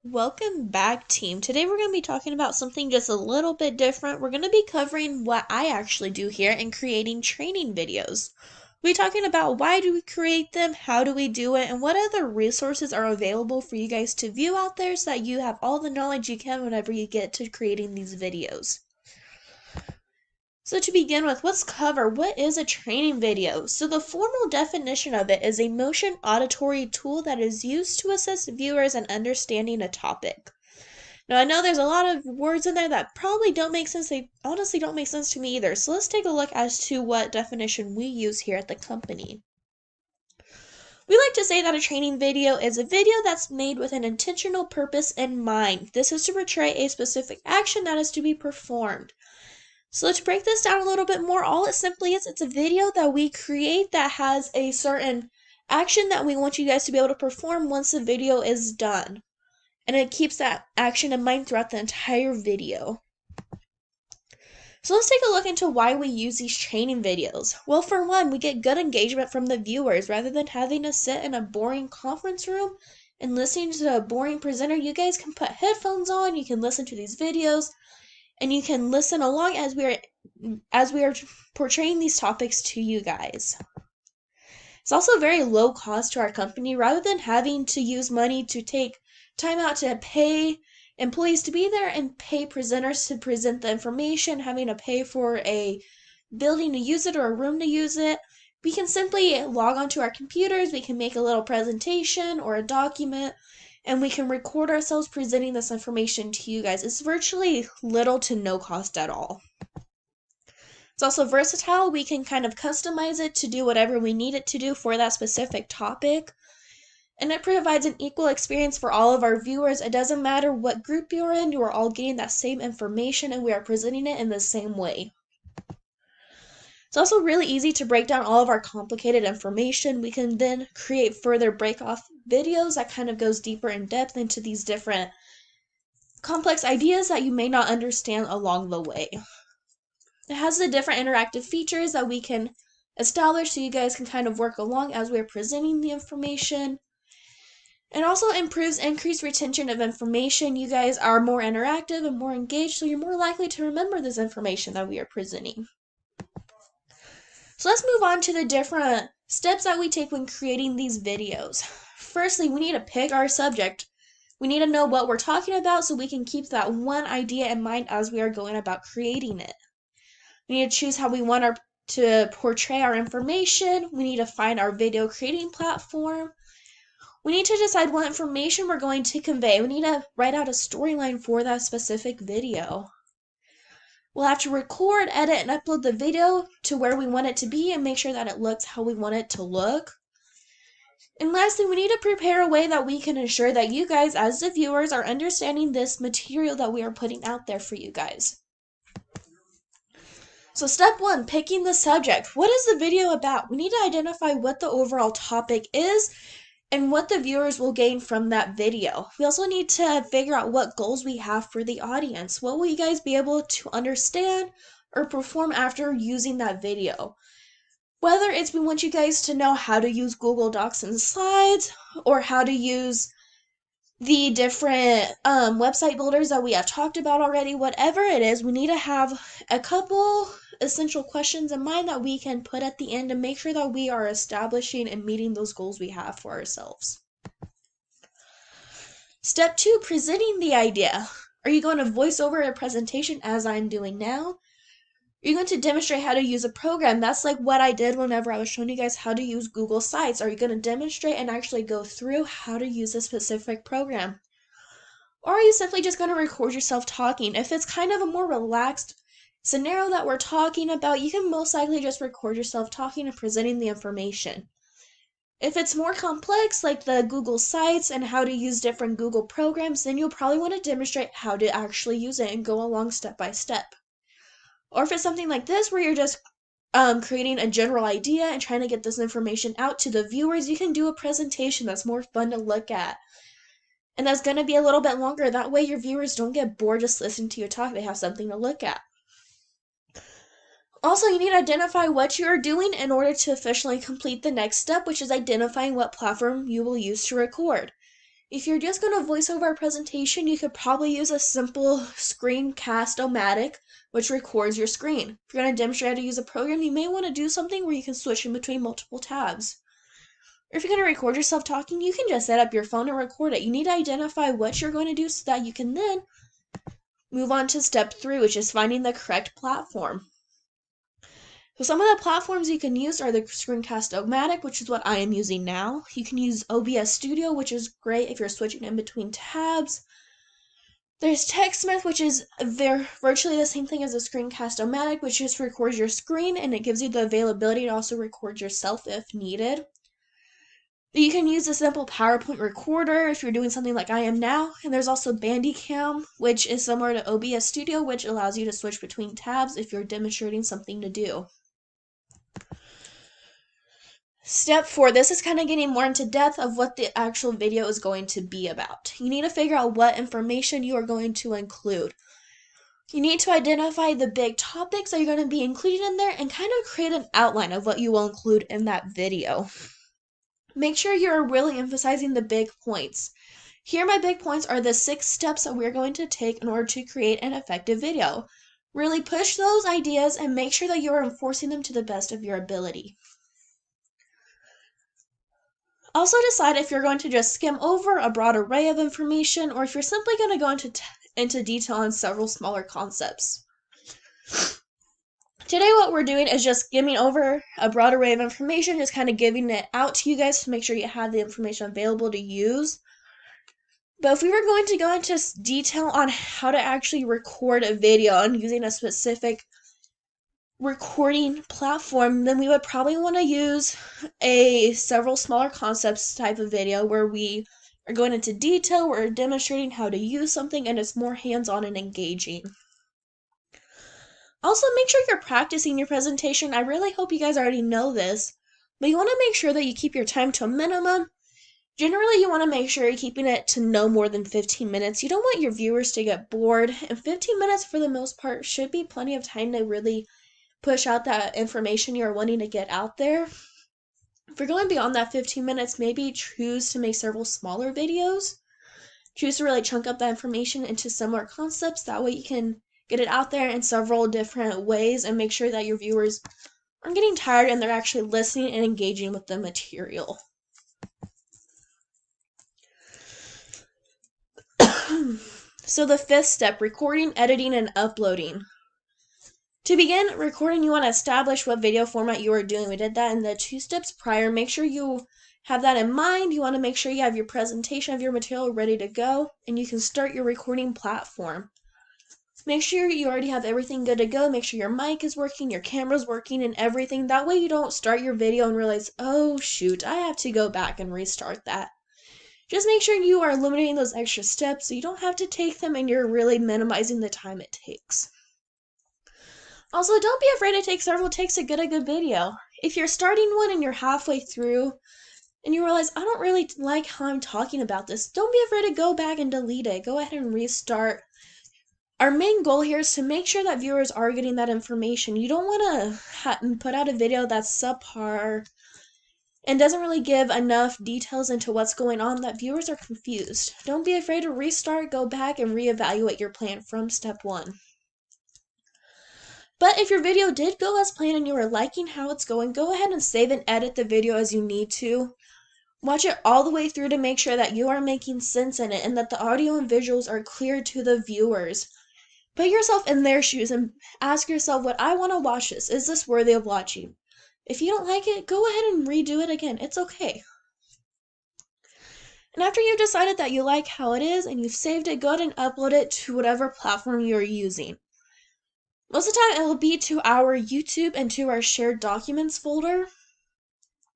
Welcome back, team. Today we're going to be talking about something just a little bit different. We're going to be covering what I actually do here in creating training videos. We'll be talking about why do we create them, how do we do it, and what other resources are available for you guys to view out there so that you have all the knowledge you can whenever you get to creating these videos. So to begin with, let's cover what is a training video. So the formal definition of it is a motion auditory tool that is used to assist viewers in understanding a topic. Now I know there's a lot of words in there that probably don't make sense. They honestly don't make sense to me either. So let's take a look as to what definition we use here at the company. We like to say that a training video is a video that's made with an intentional purpose in mind. This is to portray a specific action that is to be performed. So let's break this down a little bit more. All it simply is, it's a video that we create that has a certain action that we want you guys to be able to perform once the video is done. And it keeps that action in mind throughout the entire video. So let's take a look into why we use these training videos. Well, for one, we get good engagement from the viewers. Rather than having to sit in a boring conference room and listening to a boring presenter, you guys can put headphones on, you can listen to these videos, and you can listen along as we are portraying these topics to you guys. It's also very low cost to our company. Rather than having to use money to take time out to pay employees to be there and pay presenters to present the information, having to pay for a building to use it or a room to use it, we can simply log onto our computers, we can make a little presentation or a document, and we can record ourselves presenting this information to you guys. It's virtually little to no cost at all. It's also versatile. We can kind of customize it to do whatever we need it to do for that specific topic. And it provides an equal experience for all of our viewers. It doesn't matter what group you're in, you are all getting that same information and we are presenting it in the same way. It's also really easy to break down all of our complicated information. We can then create further break-off videos that kind of goes deeper in depth into these different complex ideas that you may not understand along the way. It has the different interactive features that we can establish so you guys can kind of work along as we're presenting the information. It also improves increased retention of information. You guys are more interactive and more engaged, so you're more likely to remember this information that we are presenting. So let's move on to the different steps that we take when creating these videos. Firstly, we need to pick our subject. We need to know what we're talking about so we can keep that one idea in mind as we are going about creating it. We need to choose how we want to portray our information. We need to find our video creating platform. We need to decide what information we're going to convey. We need to write out a storyline for that specific video. We'll have to record, edit, and upload the video to where we want it to be and make sure that it looks how we want it to look. And lastly, we need to prepare a way that we can ensure that you guys, as the viewers, are understanding this material that we are putting out there for you guys. So step one, picking the subject. What is the video about? We need to identify what the overall topic is and what the viewers will gain from that video. We also need to figure out what goals we have for the audience. What will you guys be able to understand or perform after using that video? Whether it's we want you guys to know how to use Google Docs and slides, or how to use the different website builders that we have talked about already, whatever it is, we need to have a couple essential questions in mind that we can put at the end to make sure that we are establishing and meeting those goals we have for ourselves. Step two, presenting the idea. Are you going to voice over a presentation as I'm doing now? Are you going to demonstrate how to use a program? That's like what I did whenever I was showing you guys how to use Google Sites. Are you going to demonstrate and actually go through how to use a specific program? Or are you simply just going to record yourself talking? If it's kind of a more relaxed scenario that we're talking about, you can most likely just record yourself talking and presenting the information. If it's more complex, like the Google Sites and how to use different Google programs, then you'll probably want to demonstrate how to actually use it and go along step by step. Or if it's something like this where you're just creating a general idea and trying to get this information out to the viewers, you can do a presentation that's more fun to look at. And that's going to be a little bit longer. That way your viewers don't get bored just listening to you talk. They have something to look at. Also, you need to identify what you are doing in order to officially complete the next step, which is identifying what platform you will use to record. If you're just going to voice over a presentation, you could probably use a simple Screencast-O-Matic, which records your screen. If you're going to demonstrate how to use a program, you may want to do something where you can switch in between multiple tabs. Or if you're going to record yourself talking, you can just set up your phone and record it. You need to identify what you're going to do so that you can then move on to step 3, which is finding the correct platform. So some of the platforms you can use are the Screencast-O-Matic, which is what I am using now. You can use OBS Studio, which is great if you're switching in between tabs. There's TechSmith, which is virtually the same thing as a Screencast-O-Matic, which just records your screen and it gives you the availability to also record yourself if needed. You can use a simple PowerPoint recorder if you're doing something like I am now. And there's also Bandicam, which is similar to OBS Studio, which allows you to switch between tabs if you're demonstrating something to do. Step 4, this is kind of getting more into depth of what the actual video is going to be about. You need to figure out what information you are going to include. You need to identify the big topics that you're going to be included in there and kind of create an outline of what you will include in that video. Make sure you're really emphasizing the big points. Here, my big points are the 6 steps that we're going to take in order to create an effective video. Really push those ideas and make sure that you're enforcing them to the best of your ability. Also decide if you're going to just skim over a broad array of information or if you're simply going to go into detail on several smaller concepts. Today what we're doing is just skimming over a broad array of information, just kind of giving it out to you guys to make sure you have the information available to use. But if we were going to go into detail on how to actually record a video and using a specific recording platform, then we would probably want to use a several smaller concepts type of video where we are going into detail, we're demonstrating how to use something, and it's more hands-on and engaging. Also, make sure you're practicing your presentation. I really hope you guys already know this, but you want to make sure that you keep your time to a minimum. Generally, you want to make sure you're keeping it to no more than 15 minutes. You don't want your viewers to get bored, and 15 minutes for the most part should be plenty of time to really push out that information you're wanting to get out there. If you're going beyond that 15 minutes, maybe choose to make several smaller videos. Choose to really chunk up that information into similar concepts. That way you can get it out there in several different ways and make sure that your viewers aren't getting tired and they're actually listening and engaging with the material. So the 5th step, recording, editing, and uploading. To begin recording, you want to establish what video format you are doing. We did that in the 2 steps prior. Make sure you have that in mind. You want to make sure you have your presentation of your material ready to go, and you can start your recording platform. Make sure you already have everything good to go. Make sure your mic is working, your camera's working, and everything. That way you don't start your video and realize, oh shoot, I have to go back and restart that. Just make sure you are eliminating those extra steps so you don't have to take them and you're really minimizing the time it takes. Also, don't be afraid to take several takes to get a good video. If you're starting one and you're halfway through and you realize, I don't really like how I'm talking about this, don't be afraid to go back and delete it. Go ahead and restart. Our main goal here is to make sure that viewers are getting that information. You don't want to put out a video that's subpar and doesn't really give enough details into what's going on that viewers are confused. Don't be afraid to restart, go back, and reevaluate your plan from step 1. But if your video did go as planned and you are liking how it's going, go ahead and save and edit the video as you need to. Watch it all the way through to make sure that you are making sense in it and that the audio and visuals are clear to the viewers. Put yourself in their shoes and ask yourself, would I want to watch this? Is this worthy of watching? If you don't like it, go ahead and redo it again. It's okay. And after you've decided that you like how it is and you've saved it, go ahead and upload it to whatever platform you're using. Most of the time, it will be to our YouTube and to our shared documents folder.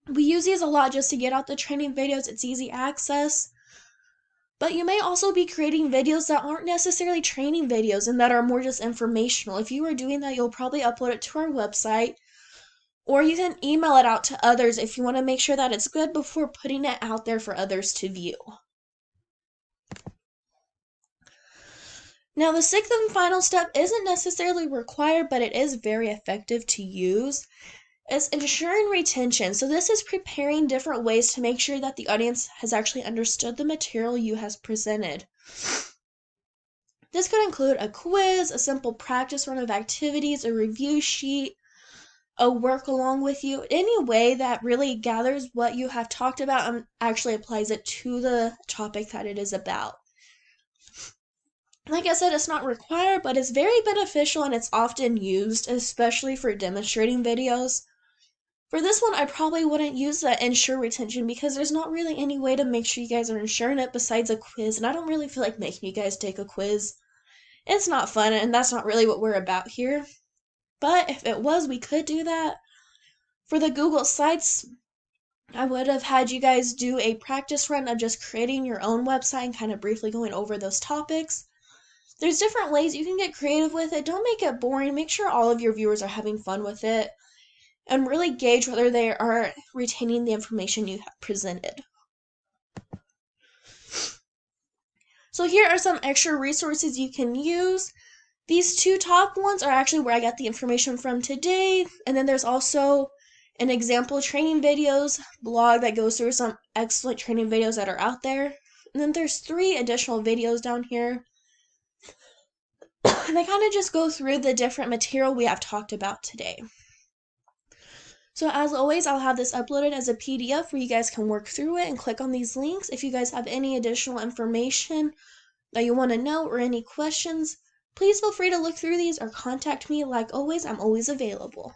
We use these a lot just to get out the training videos. It's easy access. But you may also be creating videos that aren't necessarily training videos and that are more just informational. If you are doing that, you'll probably upload it to our website. Or you can email it out to others if you want to make sure that it's good before putting it out there for others to view. Now, the 6th and final step isn't necessarily required, but it is very effective to use. is ensuring retention. So this is preparing different ways to make sure that the audience has actually understood the material you have presented. This could include a quiz, a simple practice run of activities, a review sheet, a work along with you, any way that really gathers what you have talked about and actually applies it to the topic that it is about. Like I said, it's not required, but it's very beneficial and it's often used, especially for demonstrating videos. For this one, I probably wouldn't use that ensure retention because there's not really any way to make sure you guys are ensuring it besides a quiz, and I don't really feel like making you guys take a quiz. It's not fun, and that's not really what we're about here. But if it was, we could do that. For the Google Sites, I would have had you guys do a practice run of just creating your own website and kind of briefly going over those topics. There's different ways you can get creative with it. Don't make it boring. Make sure all of your viewers are having fun with it and really gauge whether they are retaining the information you have presented. So here are some extra resources you can use. These two top ones are actually where I got the information from today. And then there's also an example training videos blog that goes through some excellent training videos that are out there. And then there's 3 additional videos down here. And they kind of just go through the different material we have talked about today. So as always, I'll have this uploaded as a PDF where you guys can work through it and click on these links. If you guys have any additional information that you want to know or any questions, please feel free to look through these or contact me. Like always, I'm always available.